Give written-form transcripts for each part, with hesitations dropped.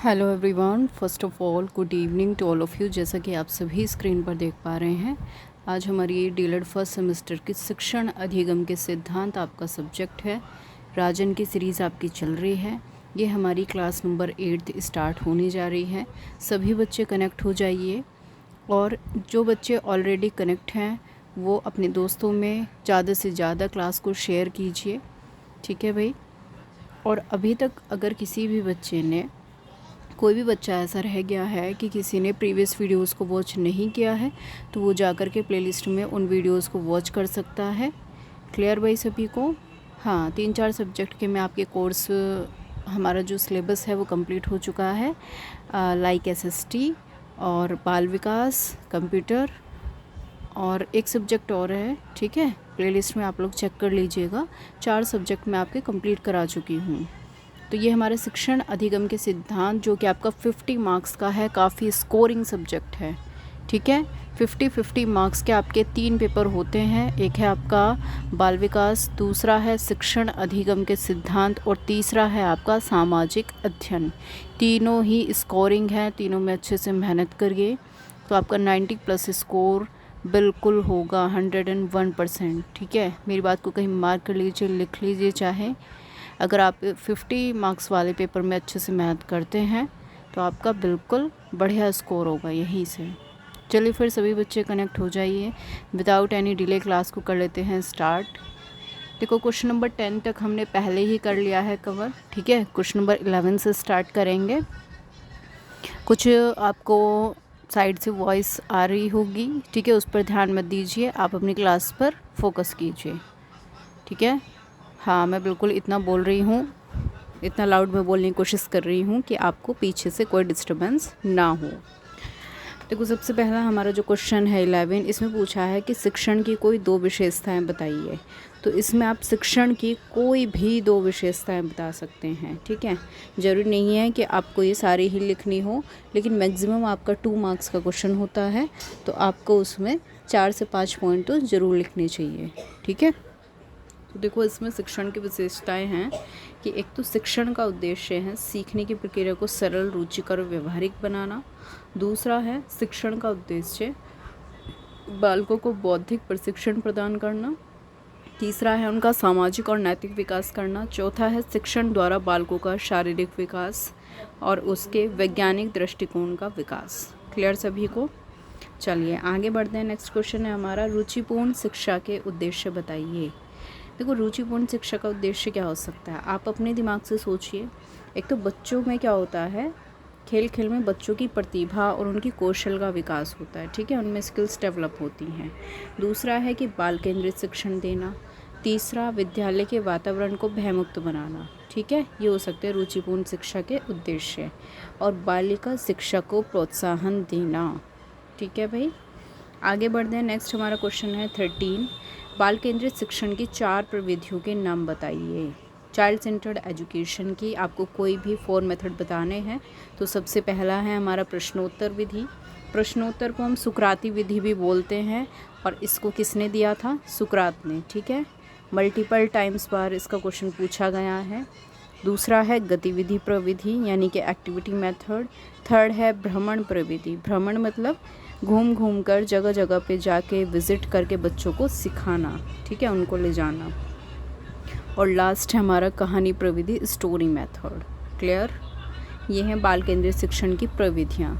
Hello everyone, first of all good evening to all of you. जैसा कि आप सभी स्क्रीन पर देख पा रहे हैं, आज हमारी डीएलएड फर्स्ट सेमेस्टर की शिक्षण अधिगम के सिद्धांत आपका सब्जेक्ट है। राजन की सीरीज़ आपकी चल रही है। ये हमारी क्लास नंबर 8 स्टार्ट होने जा रही है। सभी बच्चे कनेक्ट हो जाइए, और जो बच्चे ऑलरेडी कनेक्ट हैं वो अपने दोस्तों में ज़्यादा से ज़्यादा क्लास को शेयर कीजिए, ठीक है भाई। और अभी तक अगर किसी भी बच्चे ने, कोई भी बच्चा ऐसा रह गया है कि किसी ने प्रीवियस वीडियोस को वॉच नहीं किया है, तो वो जाकर के प्लेलिस्ट में उन वीडियोस को वॉच कर सकता है। क्लियर भाई सभी को? हाँ, 3-4 सब्जेक्ट के में आपके कोर्स, हमारा जो सिलेबस है वो कंप्लीट हो चुका है। लाइक एसएसटी और बाल विकास, कंप्यूटर, और एक सब्जेक्ट और है, ठीक है। प्लेलिस्ट में आप लोग चेक कर लीजिएगा। 4 सब्जेक्ट मैं आपके कंप्लीट करा चुकी हूँ। तो ये हमारे शिक्षण अधिगम के सिद्धांत, जो कि आपका 50 मार्क्स का है, काफ़ी स्कोरिंग सब्जेक्ट है, ठीक है। 50-50 मार्क्स के आपके 3 पेपर होते हैं। एक है आपका बाल विकास, दूसरा है शिक्षण अधिगम के सिद्धांत, और तीसरा है आपका सामाजिक अध्ययन। तीनों ही स्कोरिंग है, तीनों में अच्छे से मेहनत करिए तो आपका 90+ स्कोर बिल्कुल होगा, 101%, ठीक है। मेरी बात को कहीं मार्क कर लीजिए, लिख लीजिए। चाहे अगर आप 50 मार्क्स वाले पेपर में अच्छे से मेहनत करते हैं तो आपका बिल्कुल बढ़िया स्कोर होगा यहीं से। चलिए फिर सभी बच्चे कनेक्ट हो जाइए। विदाउट एनी डिले क्लास को कर लेते हैं स्टार्ट। देखो, क्वेश्चन नंबर 10 तक हमने पहले ही कर लिया है कवर, ठीक है। क्वेश्चन नंबर 11 से स्टार्ट करेंगे। कुछ आपको साइड से वॉइस आ रही होगी, ठीक है, उस पर ध्यान मत दीजिए, आप अपनी क्लास पर फोकस कीजिए, ठीक है। हाँ, मैं बिल्कुल इतना बोल रही हूँ, इतना लाउड में बोलने की कोशिश कर रही हूँ कि आपको पीछे से कोई डिस्टर्बेंस ना हो। देखो, सबसे पहला हमारा जो क्वेश्चन है 11, इसमें पूछा है कि शिक्षण की कोई 2 विशेषताएं बताइए। तो इसमें आप शिक्षण की कोई भी 2 विशेषताएं बता सकते हैं, ठीक है। ज़रूरी नहीं है कि आपको ये सारी ही लिखनी हो, लेकिन मैक्सिमम आपका 2 मार्क्स का क्वेश्चन होता है, तो आपको उसमें 4 से 5 पॉइंट तो ज़रूर लिखने चाहिए, ठीक है। तो देखो, इसमें शिक्षण की विशेषताएं हैं कि एक तो शिक्षण का उद्देश्य है सीखने की प्रक्रिया को सरल, रुचिकर और व्यवहारिक बनाना। दूसरा है शिक्षण का उद्देश्य बालकों को बौद्धिक प्रशिक्षण प्रदान करना। तीसरा है उनका सामाजिक और नैतिक विकास करना। चौथा है शिक्षण द्वारा बालकों का शारीरिक विकास और उसके वैज्ञानिक दृष्टिकोण का विकास। क्लियर सभी को? चलिए आगे बढ़ते हैं। नेक्स्ट क्वेश्चन है हमारा, रुचिपूर्ण शिक्षा के उद्देश्य बताइए। देखो, रुचिपूर्ण शिक्षा का उद्देश्य क्या हो सकता है, आप अपने दिमाग से सोचिए। एक तो बच्चों में क्या होता है, खेल खेल में बच्चों की प्रतिभा और उनकी कौशल का विकास होता है, ठीक है, उनमें स्किल्स डेवलप होती हैं। दूसरा है कि बाल केंद्रित शिक्षण देना। तीसरा, विद्यालय के वातावरण को भयमुक्त बनाना, ठीक है। ये हो सकते हैं रुचिपूर्ण शिक्षा के उद्देश्य। और बालिका शिक्षा को प्रोत्साहन देना, ठीक है भाई। आगे बढ़ते हैं। नेक्स्ट हमारा क्वेश्चन है 13, बाल केंद्रित शिक्षण की 4 प्रविधियों के नाम बताइए। चाइल्ड सेंटर्ड एजुकेशन की आपको कोई भी 4 मेथड बताने हैं। तो सबसे पहला है हमारा प्रश्नोत्तर विधि। प्रश्नोत्तर को हम सुकराती विधि भी बोलते हैं, और इसको किसने दिया था? सुकरात ने, ठीक है। मल्टीपल टाइम्स बार इसका क्वेश्चन पूछा गया है। दूसरा है गतिविधि प्रविधि, यानी कि एक्टिविटी मेथड। थर्ड है भ्रमण प्रविधि। भ्रमण मतलब घूम घूम कर जगह जगह पे जाके विज़िट करके बच्चों को सिखाना, ठीक है, उनको ले जाना। और लास्ट है हमारा कहानी प्रविधि, स्टोरी मेथड। क्लियर? ये हैं बाल केंद्रित शिक्षण की प्रविधियाँ।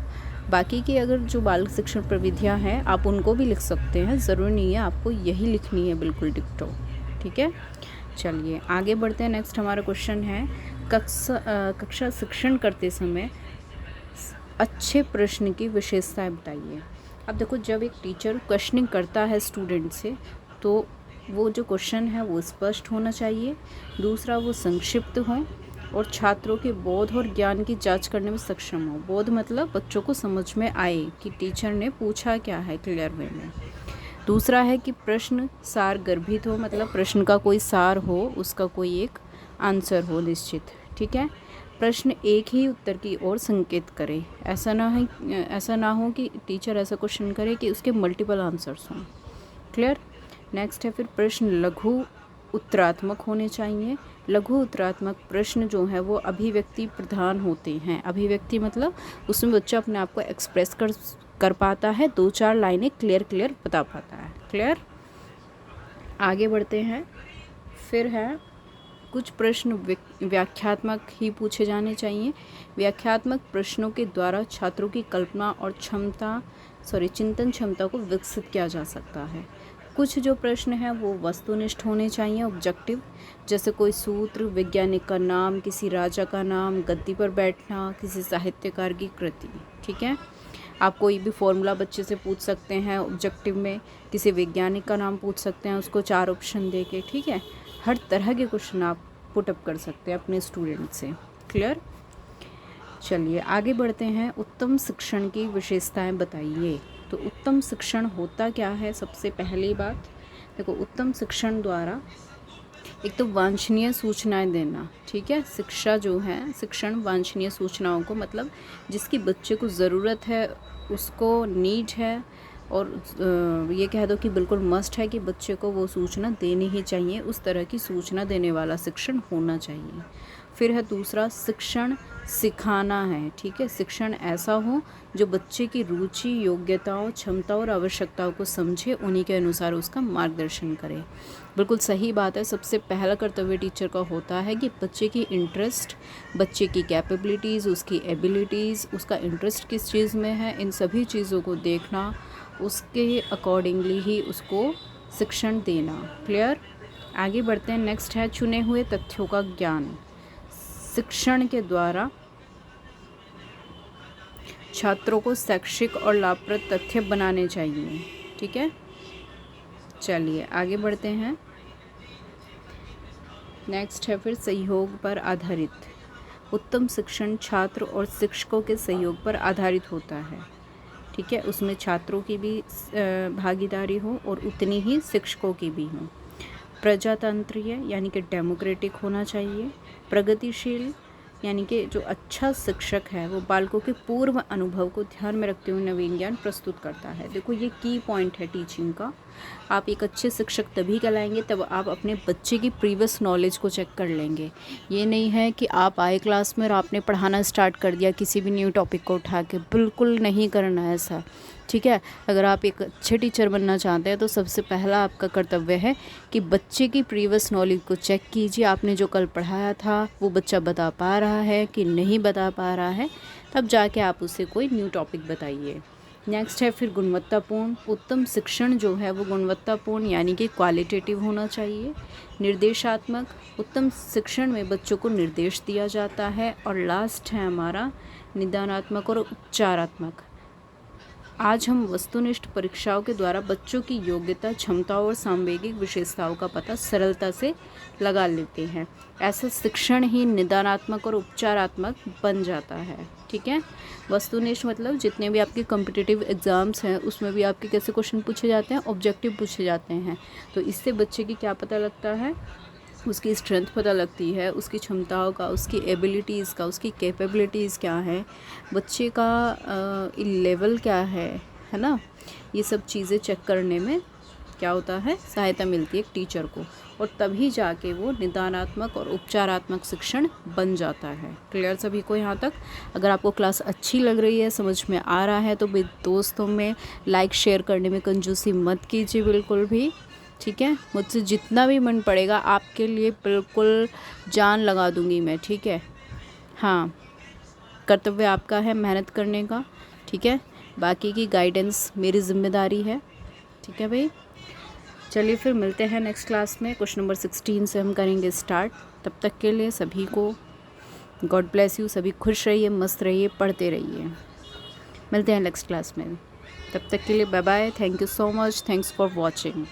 बाकी की अगर जो बाल शिक्षण प्रविधियाँ हैं आप उनको भी लिख सकते हैं, ज़रूरी नहीं है आपको यही लिखनी है बिल्कुल डिक्टो, ठीक है। चलिए आगे बढ़ते हैं। नेक्स्ट हमारा क्वेश्चन है, कक्षा शिक्षण करते समय अच्छे प्रश्न की विशेषताएं बताइए। अब देखो, जब एक टीचर क्वेश्चनिंग करता है स्टूडेंट से, तो वो जो क्वेश्चन है वो स्पष्ट होना चाहिए। दूसरा, वो संक्षिप्त हो और छात्रों के बोध और ज्ञान की जांच करने में सक्षम हो। बोध मतलब बच्चों को समझ में आए कि टीचर ने पूछा क्या है, क्लियर वे में। दूसरा है कि प्रश्न सार गर्भित हो, मतलब प्रश्न का कोई सार हो, उसका कोई एक आंसर हो निश्चित, ठीक है। प्रश्न एक ही उत्तर की ओर संकेत करे। ऐसा ना हो कि टीचर ऐसा क्वेश्चन करे कि उसके मल्टीपल आंसर्स हों। क्लियर? नेक्स्ट है फिर प्रश्न लघु उत्तरात्मक होने चाहिए। लघु उत्तरात्मक प्रश्न जो है वो अभिव्यक्ति प्रधान होते हैं। अभिव्यक्ति मतलब उसमें बच्चा अपने आप को एक्सप्रेस कर पाता है, 2-4 लाइनें क्लियर बता पाता है। क्लियर? आगे बढ़ते हैं। फिर है कुछ प्रश्न व्याख्यात्मक ही पूछे जाने चाहिए। व्याख्यात्मक प्रश्नों के द्वारा छात्रों की कल्पना और चिंतन क्षमता को विकसित किया जा सकता है। कुछ जो प्रश्न हैं वो वस्तुनिष्ठ होने चाहिए, ऑब्जेक्टिव, जैसे कोई सूत्र, वैज्ञानिक का नाम, किसी राजा का नाम, गद्दी पर बैठना, किसी साहित्यकार की कृति। ठीक है, आप कोई भी फॉर्मूला बच्चे से पूछ सकते हैं ऑब्जेक्टिव में, किसी वैज्ञानिक का नाम पूछ सकते हैं उसको 4 ऑप्शन दे के। ठीक है, हर तरह के क्वेश्चन आप पुटअप कर सकते हैं अपने स्टूडेंट से। क्लियर? चलिए आगे बढ़ते हैं। उत्तम शिक्षण की विशेषताएं बताइए। तो उत्तम शिक्षण होता क्या है? सबसे पहली बात देखो, उत्तम शिक्षण द्वारा एक तो वांछनीय सूचनाएं देना। ठीक है, शिक्षा जो है, शिक्षण वांछनीय सूचनाओं को, मतलब जिसकी बच्चे को ज़रूरत है, उसको नीड है, और ये कह दो कि बिल्कुल मस्ट है कि बच्चे को वो सूचना देनी ही चाहिए, उस तरह की सूचना देने वाला शिक्षण होना चाहिए। फिर है दूसरा, शिक्षण सिखाना है। ठीक है, शिक्षण ऐसा हो जो बच्चे की रुचि, योग्यताओं, क्षमता और आवश्यकताओं को समझे, उन्हीं के अनुसार उसका मार्गदर्शन करे। बिल्कुल सही बात है। सबसे पहला कर्तव्य टीचर का होता है कि बच्चे की इंटरेस्ट, बच्चे की कैपेबिलिटीज़, उसकी एबिलिटीज़, उसका इंटरेस्ट किस चीज़ में है, इन सभी चीज़ों को देखना, उसके अकॉर्डिंगली ही उसको शिक्षण देना। क्लियर? आगे बढ़ते हैं। नेक्स्ट है चुने हुए तथ्यों का ज्ञान। शिक्षण के द्वारा छात्रों को शैक्षिक और लाभप्रद तथ्य बनाने चाहिए। ठीक है, चलिए आगे बढ़ते हैं। नेक्स्ट है फिर सहयोग पर आधारित। उत्तम शिक्षण छात्र और शिक्षकों के सहयोग पर आधारित होता है। ठीक है, उसमें छात्रों की भी भागीदारी हो और उतनी ही शिक्षकों की भी हो। प्रजातंत्रीय यानी कि डेमोक्रेटिक होना चाहिए। प्रगतिशील यानी कि जो अच्छा शिक्षक है वो बालकों के पूर्व अनुभव को ध्यान में रखते हुए नवीन ज्ञान प्रस्तुत करता है। देखो ये की पॉइंट है टीचिंग का। आप एक अच्छे शिक्षक तभी कहलाएंगे तब आप अपने बच्चे की प्रीवियस नॉलेज को चेक कर लेंगे। ये नहीं है कि आप आए क्लास में और आपने पढ़ाना स्टार्ट कर दिया किसी भी न्यू टॉपिक को उठा के, बिल्कुल नहीं करना है ऐसा। ठीक है, अगर आप एक अच्छे टीचर बनना चाहते हैं तो सबसे पहला आपका कर्तव्य है कि बच्चे की प्रीवियस नॉलेज को चेक कीजिए। आपने जो कल पढ़ाया था वो बच्चा बता पा रहा है कि नहीं बता पा रहा है, तब जाके आप उसे कोई न्यू टॉपिक बताइए। नेक्स्ट है फिर गुणवत्तापूर्ण। उत्तम शिक्षण जो है वो गुणवत्तापूर्ण यानी कि क्वालिटेटिव होना चाहिए। निर्देशात्मक, उत्तम शिक्षण में बच्चों को निर्देश दिया जाता है। और लास्ट है हमारा निदानात्मक और उपचारात्मक। आज हम वस्तुनिष्ठ परीक्षाओं के द्वारा बच्चों की योग्यता, क्षमताओं और सांवेगिक विशेषताओं का पता सरलता से लगा लेते हैं। ऐसा शिक्षण ही निदानात्मक और उपचारात्मक बन जाता है। ठीक है, वस्तुनिष्ठ मतलब जितने भी आपके कॉम्पिटिटिव एग्ज़ाम्स हैं उसमें भी आपके कैसे क्वेश्चन पूछे जाते हैं, ऑब्जेक्टिव पूछे जाते हैं। तो इससे बच्चे की क्या पता लगता है, उसकी स्ट्रेंथ पता लगती है, उसकी क्षमताओं का, उसकी एबिलिटीज़ का, उसकी कैपेबिलिटीज़ क्या है, बच्चे का लेवल क्या है ना। ये सब चीज़ें चेक करने में क्या होता है, सहायता मिलती है एक टीचर को, और तभी जाके वो निदानात्मक और उपचारात्मक शिक्षण बन जाता है। क्लियर सभी को यहाँ तक? अगर आपको क्लास अच्छी लग रही है, समझ में आ रहा है, तो दोस्तों में लाइक शेयर करने में कंजूसी मत कीजिए बिल्कुल भी। ठीक है, मुझसे जितना भी मन पड़ेगा आपके लिए बिल्कुल जान लगा दूंगी मैं। ठीक है, हाँ, कर्तव्य आपका है मेहनत करने का। ठीक है, बाकी की गाइडेंस मेरी जिम्मेदारी है। ठीक है भाई, चलिए फिर मिलते हैं नेक्स्ट क्लास में। क्वेश्चन नंबर 16 से हम करेंगे स्टार्ट। तब तक के लिए सभी को गॉड ब्लेस यू। सभी खुश रहिए, मस्त रहिए, पढ़ते रहिए। मिलते हैं नेक्स्ट क्लास में। तब तक के लिए bye bye. Thank you so much. Thanks for watching.